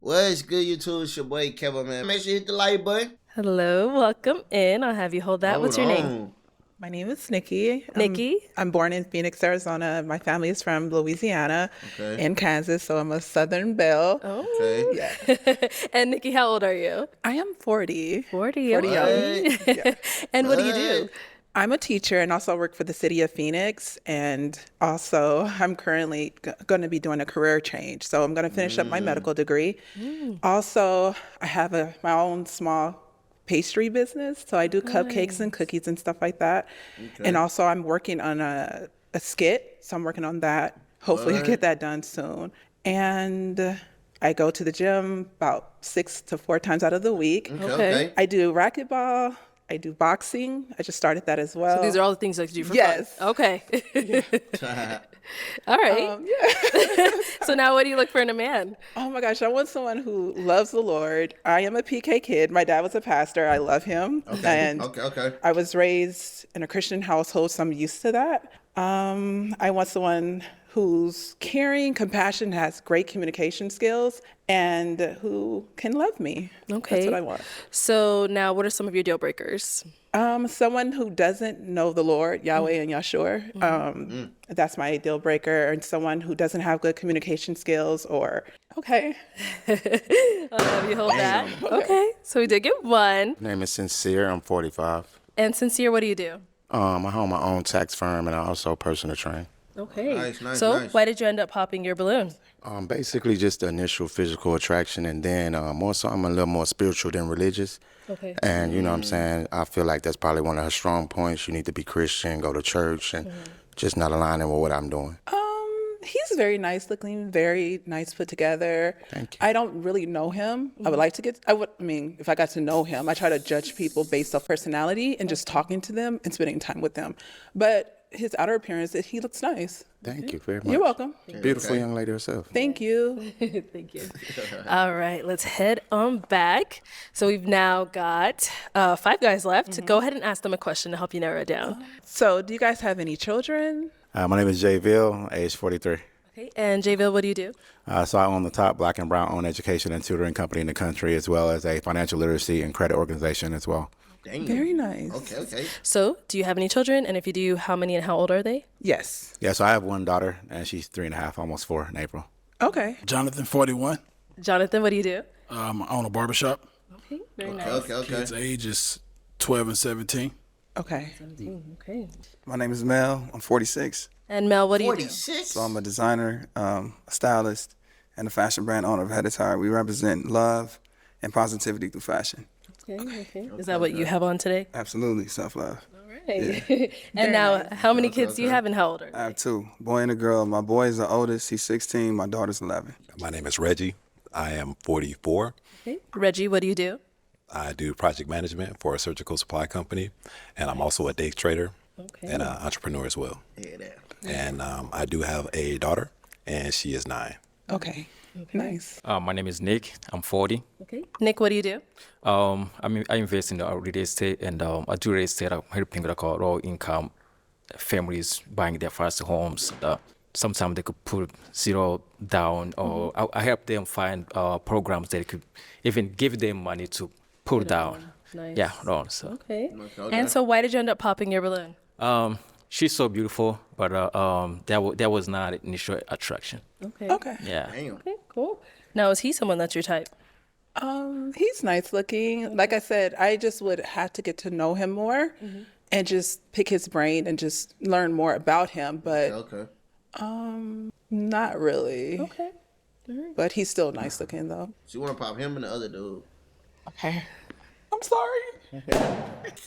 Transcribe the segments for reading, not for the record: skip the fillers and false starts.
What's good, YouTube? It's your boy Kevin, man. Make sure you hit the like button. Hello, welcome in. I'll have you hold that. What's your name? My name is Nikki. Nikki? I'm born in Phoenix, Arizona. My family is from Louisiana and Kansas, so I'm a Southern belle. Oh. Okay. Yeah. And Nikki, how old are you? I am 40. 40. 40 young. What? Yeah. And what do you do? I'm a teacher and also work for the city of Phoenix. And also, I'm currently going to be doing a career change. So I'm going to finish up my medical degree. Also, I have my own small pastry business. So I do cupcakes and cookies and stuff like that. Okay. And also, I'm working on a skit. So I'm working on that. Hopefully, I get that done soon. And I go to the gym about 6 to 4 times out of the week. Okay. I do racquetball. I do boxing. I just started that as well. So these are all the things that you do for Yes. fun. Okay. All right. So now what do you look for in a man? Oh my gosh, I want someone who loves the Lord. I am a PK kid. My dad was a pastor. I love him. And Okay. I was raised in a Christian household, so I'm used to that. I want someone who's caring, compassionate, has great communication skills, and who can love me. Okay. That's what I want. So now what are some of your deal breakers? Someone who doesn't know the Lord, Yahweh and Yahshua. That's my deal breaker. And someone who doesn't have good communication skills or, okay. I'll have you hold that. Okay. So we did get one. My name is Sincere. I'm 45. And Sincere, what do you do? I own my own tax firm and I also personal train. Okay. Nice, so nice. why did you end up popping your balloon? Basically just the initial physical attraction, and then more so I'm a little more spiritual than religious. Okay. And you know what I'm saying? I feel like that's probably one of her strong points. You need to be Christian, go to church, and just not aligning with what I'm doing. He's very nice looking, very nice put together. Thank you. I don't really know him. I would like to if I got to know him, I try to judge people based off personality and just talking to them and spending time with them. But his outer appearance, he looks nice. Thank you very much. You're welcome. Beautiful young lady herself. Thank you. Thank you. All right, let's head on back. So we've now got 5 guys left. Go ahead and ask them a question to help you narrow it down. So, do you guys have any children? My name is Jay Ville, age 43. Okay. And Jayville, what do you do? So I own the top Black and Brown owned education and tutoring company in the country, as well as a financial literacy and credit organization as well. Dang. Very nice. Okay. So do you have any children? And if you do, how many and how old are they? Yes. Yeah, so I have one daughter, and she's 3.5, almost 4 in April. Okay. Jonathan, 41. Jonathan, what do you do? I own a barbershop. Okay. Very nice. Okay. Kids' age is 12 and 17. Okay. Okay. My name is Mel. I'm 46. And Mel, what do you do? 46. So I'm a designer, a stylist, and a fashion brand owner of Head Attire. We represent love and positivity through fashion. Okay. Is that what you have on today? Absolutely, self-love. All right. And now, how many kids do you have and how old are I they? have 2, boy and a girl. My boy is the oldest. He's 16. My daughter's 11. My name is Reggie. I am 44. Okay. Reggie, what do you do? I do project management for a surgical supply company, and I'm also a day trader and an entrepreneur as well. Yeah, that. And I do have a daughter, and she is 9. Okay. Nice. My name is Nick. I'm 40. Okay. Nick, what do you do? I invest in real estate, and I do real estate. I'm helping low income families buying their first homes. Sometimes they could put zero down, or I help them find programs that could even give them money to put down. Nice. Yeah, no. So Okay. And so why did you end up popping your balloon? she's so beautiful, but that was not initial attraction. Okay. Okay. Yeah. Damn. Okay, cool. Now, is he someone that's your type? He's nice looking. Like I said, I just would have to get to know him more and just pick his brain and just learn more about him. But Okay. not really. Okay. But he's still nice looking though. So you want to pop him and the other dude? Okay. I'm sorry.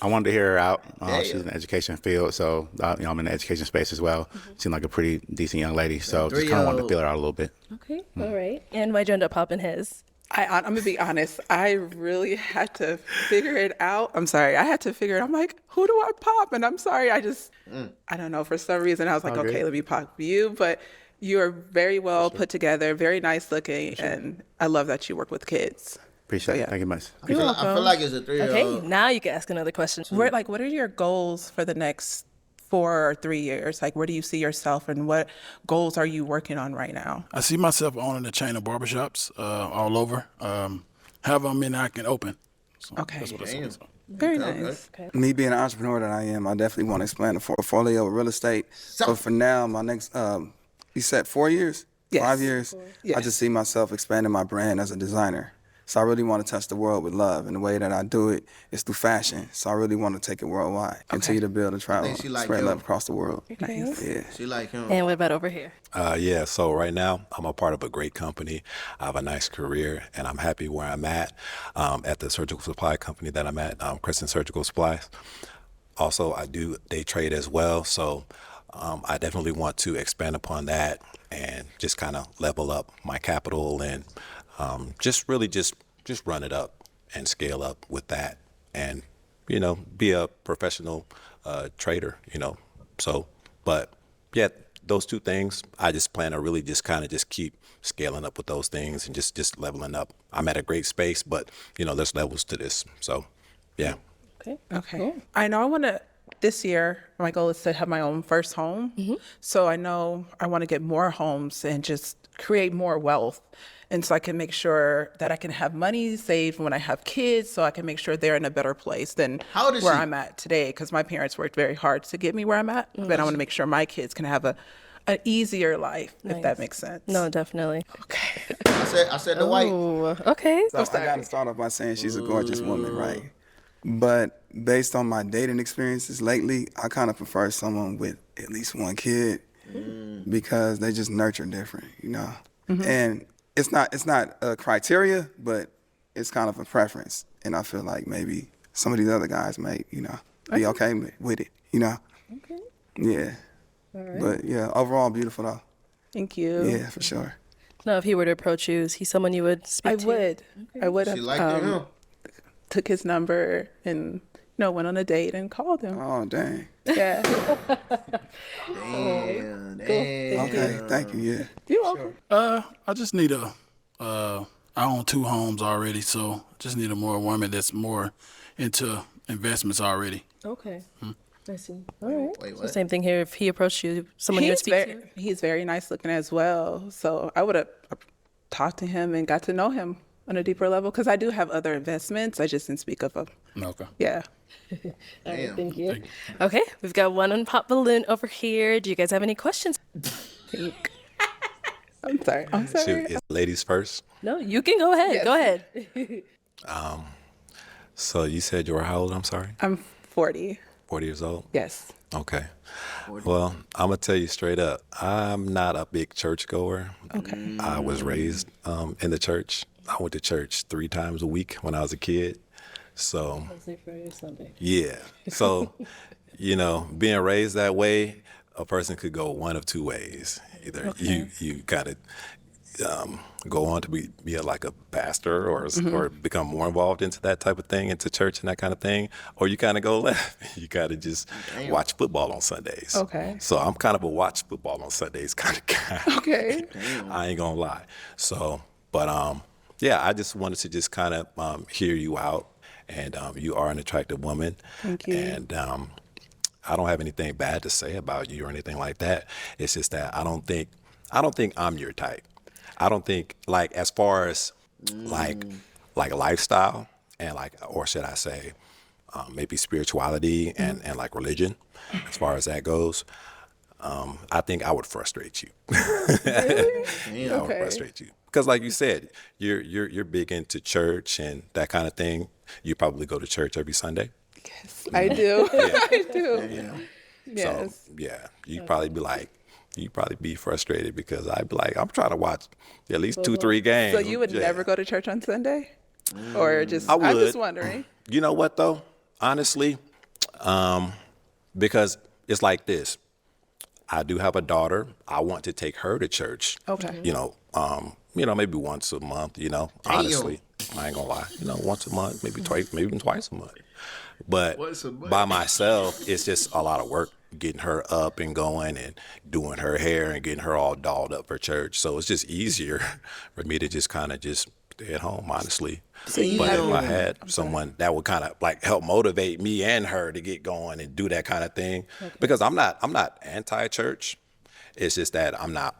I wanted to hear her out. Yeah, She's yeah. in the education field, so I'm in the education space as well. Seemed like a pretty decent young lady, so just kind of wanted to feel her out a little bit. Okay. All right. And why'd you end up popping his? I'm gonna be honest. I really had to figure it out. I'm sorry. I had to figure it. I'm like, who do I pop? And I'm sorry. I don't know. For some reason, I was like, All good. okay, let me pop you. But you are very well put together, very nice looking, and I love that you work with kids. Appreciate yeah. it. Thank you much. I feel like it's a 3-year-old. Okay. Now you can ask another question. What are your goals for the next 4 or 3 years? Like, where do you see yourself, and what goals are you working on right now? I see myself owning a chain of barbershops all over. However many I can open. So Okay. That's what I see. So. Very nice. Me being an entrepreneur that I am, I definitely want to expand the portfolio of real estate. But for now, my next, you said 4 years? Yes. 5 years? Yes. I just see myself expanding my brand as a designer. So I really want to touch the world with love. And the way that I do it is through fashion. So I really want to take it worldwide. Continue to build and travel, she like spread you. love across the world. Nice. Yeah. She like him. And what about over here? Yeah, so right now I'm a part of a great company. I have a nice career, and I'm happy where I'm at the surgical supply company that I'm at, Crescent Surgical Supplies. Also, I do day trade as well, so I definitely want to expand upon that and just kind of level up my capital and just really just run it up and scale up with that, and be a professional trader. So, but yeah. Those two things, I just plan to really just kind of just keep scaling up with those things and just leveling up. I'm at a great space, but there's levels to this. So, yeah. Okay. I know this year, my goal is to have my own first home. So I know I want to get more homes and just create more wealth. And so I can make sure that I can have money saved when I have kids, so I can make sure they're in a better place than How old is where she? I'm at today. Because my parents worked very hard to get me where I'm at. But I want to make sure my kids can have an easier life, if that makes sense. No, definitely. Okay. I said the white. Oh, okay. So I got to start off by saying she's a gorgeous woman, right? But based on my dating experiences lately, I kind of prefer someone with at least one kid because they just nurture different, And it's not a criteria, but it's kind of a preference. And I feel like maybe some of these other guys may, be okay with it, Okay. Yeah. right. But yeah, overall beautiful though. Thank you. Yeah, for sure. Now, if he were to approach you, is he someone you would speak I to? would. I would She have like him. took his number and went on a date and called him. Oh, dang. Yeah. Damn. Okay, thank you, yeah. You're welcome. I just need I own 2 homes already, so just need a more woman that's more into investments already. Okay. I see. All right. Wait, So what? same thing here. If he approached you, someone you would speak to? He's very nice looking as well. So I would have talked to him and got to know him on a deeper level because I do have other investments. I just didn't speak of them. Okay. Yeah. Damn. Thank you. Okay, we've got one on Pop Balloon over here. Do you guys have any questions? I'm sorry. I'm sorry. Shoot, it's ladies first. No, you can go ahead. Yes. Go ahead. So you said you were how old? I'm sorry. I'm 40. 40 years old. Yes. Okay. Well, I'm gonna tell you straight up. I'm not a big churchgoer. Okay. I was raised in the church. I went to church 3 times a week when I was a kid. So Wednesday, Friday, Sunday. yeah. So being raised that way, a person could go one of 2 ways. Either you gotta go on to be a pastor or become more involved into that type of thing, into church and that kind of thing, or you kind of go left. You gotta just watch football on Sundays. Okay. So I'm kind of a watch football on Sundays kind of guy. Okay. I ain't gonna lie. So, but yeah, I just wanted to just kind of hear you out, and you are an attractive woman. Thank you. And I don't have anything bad to say about you or anything like that. It's just that I don't think I'm your type. I don't think, like, as far as like lifestyle and or should I say maybe spirituality and like religion, as far as that goes, I think I would frustrate you. Really? I would frustrate you because, like you said, you're big into church and that kind of thing. You probably go to church every Sunday. Yes, I do. I do. Yes. So yeah, you'd probably be frustrated because I'd be like, I'm trying to watch at least 2-3 games. So you would Yeah. never go to church on Sunday? Or just, I would. I'm just wondering. You know what though? Honestly, because it's like this. I do have a daughter. I want to take her to church. Okay. Maybe once a month, honestly. I ain't gonna lie. Once a month, maybe twice, maybe even twice a month. But by myself, it's just a lot of work getting her up and going and doing her hair and getting her all dolled up for church. So it's just easier for me to just kind of just stay at home, honestly. So you But have- if I had someone that would kind of like help motivate me and her to get going and do that kind of thing, because I'm not anti-church. It's just that I'm not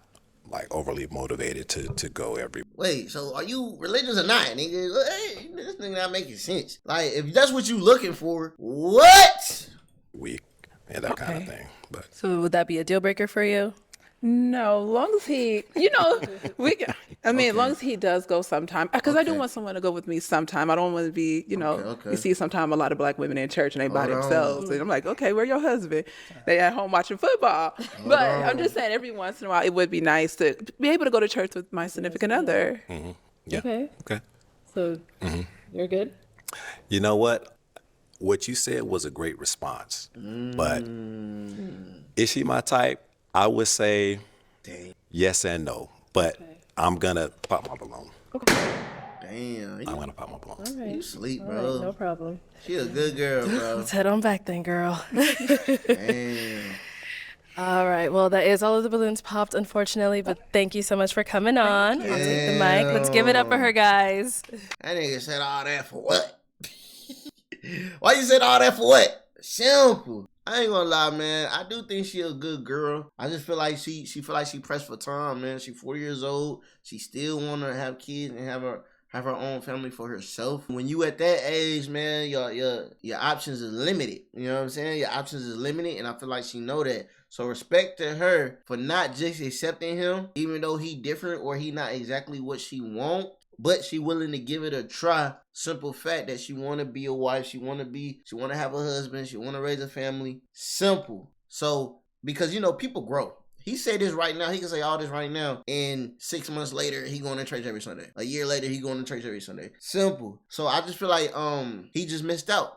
like overly motivated to go every. Wait, so are you religious or not, nigga? Hey, this nigga not making sense. Like, if that's what you looking for, what? week and that kind of thing. But So would that be a deal breaker for you? No, long as he, as long as he does go sometime, because I do want someone to go with me sometime. I don't want to be, Okay. you see sometime a lot of black women in church and they by Hold on. themselves. And I'm like, okay, where your husband? They at home watching football. But I'm just saying every once in a while, it would be nice to be able to go to church with my significant other. yeah. Okay. Okay. So you're good? You know what? What you said was a great response. But is she my type? I would say yes and no. But I'm gonna pop my balloon. Damn, I'm gonna pop my balloon. you sleep, All bro. right, no problem. She a good girl, bro. Let's head on back then, girl. Damn. All right. Well, that is all of the balloons popped, unfortunately, but thank you so much for coming on. I'll take the mic. Let's give it up for her, guys. That nigga said all that for what? Why you said all that for what? Simple. I ain't gonna lie, man. I do think she a good girl. I just feel like she feel like she pressed for time, man. She 40 years old. She still wanna have kids and have her own family for herself. When you at that age, man, your options is limited. You know what I'm saying? Your options is limited, and I feel like she know that. So respect to her for not just accepting him, even though he different or he not exactly what she want. But she willing to give it a try. Simple fact that she want to be a wife. She want to have a husband. She want to raise a family. Simple. So, because, people grow. He say this right now. He can say all this right now. And 6 months later, he going to church every Sunday. A year later, he going to church every Sunday. Simple. So, I just feel like he just missed out.